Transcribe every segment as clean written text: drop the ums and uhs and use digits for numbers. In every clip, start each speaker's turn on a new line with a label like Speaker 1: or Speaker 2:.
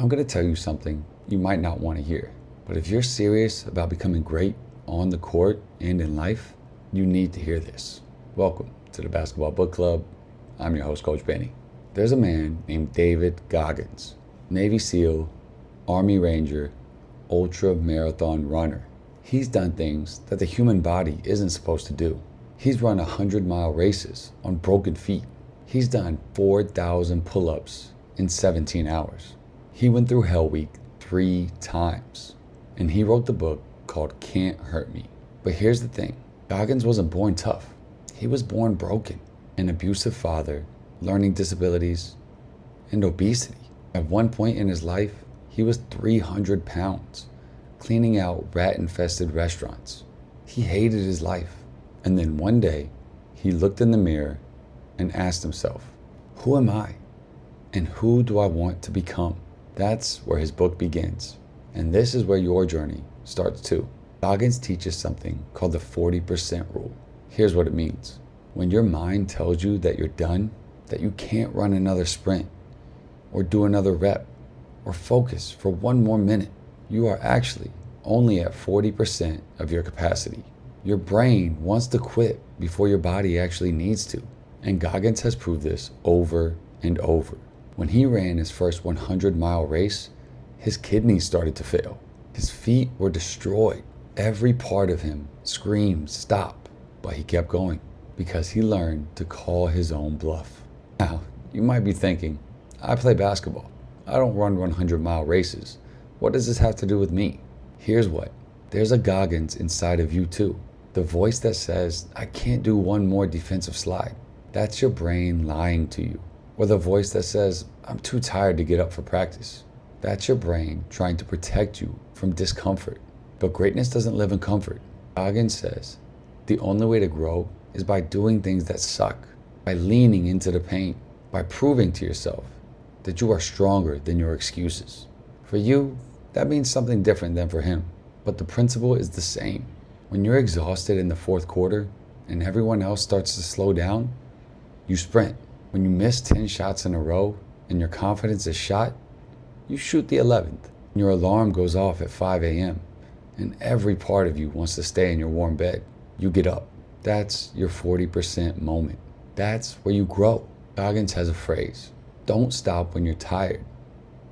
Speaker 1: I'm going to tell you something you might not want to hear, but if you're serious about becoming great on the court and in life, you need to hear this. Welcome to the Basketball Book Club. I'm your host, Coach Benny. There's a man named David Goggins, Navy SEAL, Army Ranger, ultra marathon runner. He's done things that the human body isn't supposed to do. He's run 100-mile races on broken feet. He's done 4,000 pull-ups in 17 hours. He went through Hell Week 3 times, and he wrote the book called Can't Hurt Me. But here's the thing, Goggins wasn't born tough. He was born broken, an abusive father, learning disabilities, and obesity. At one point in his life, he was 300 pounds, cleaning out rat-infested restaurants. He hated his life. And then one day, he looked in the mirror and asked himself, who am I? And who do I want to become? That's where his book begins. And this is where your journey starts too. Goggins teaches something called the 40% rule. Here's what it means. When your mind tells you that you're done, that you can't run another sprint, or do another rep, or focus for one more minute, you are actually only at 40% of your capacity. Your brain wants to quit before your body actually needs to. And Goggins has proved this over and over. When he ran his first 100-mile race, his kidneys started to fail. His feet were destroyed. Every part of him screamed, stop. But he kept going because he learned to call his own bluff. Now, you might be thinking, I play basketball. I don't run 100-mile races. What does this have to do with me? Here's what. There's a Goggins inside of you too. The voice that says, I can't do one more defensive slide. That's your brain lying to you. Or the voice that says, I'm too tired to get up for practice. That's your brain trying to protect you from discomfort. But greatness doesn't live in comfort. Goggins says, the only way to grow is by doing things that suck, by leaning into the pain, by proving to yourself that you are stronger than your excuses. For you, that means something different than for him. But the principle is the same. When you're exhausted in the fourth quarter and everyone else starts to slow down, you sprint. When you miss 10 shots in a row and your confidence is shot, you shoot the 11th. Your alarm goes off at 5 a.m. and every part of you wants to stay in your warm bed. You get up. That's your 40% moment. That's where you grow. Goggins has a phrase. Don't stop when you're tired.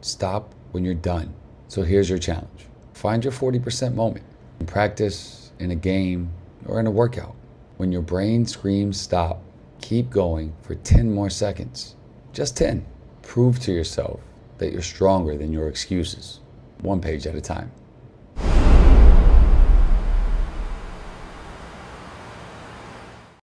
Speaker 1: Stop when you're done. So here's your challenge. Find your 40% moment in practice, in a game, or in a workout. When your brain screams stop, keep going for 10 more seconds. Just 10. Prove to yourself that you're stronger than your excuses. One page at a time.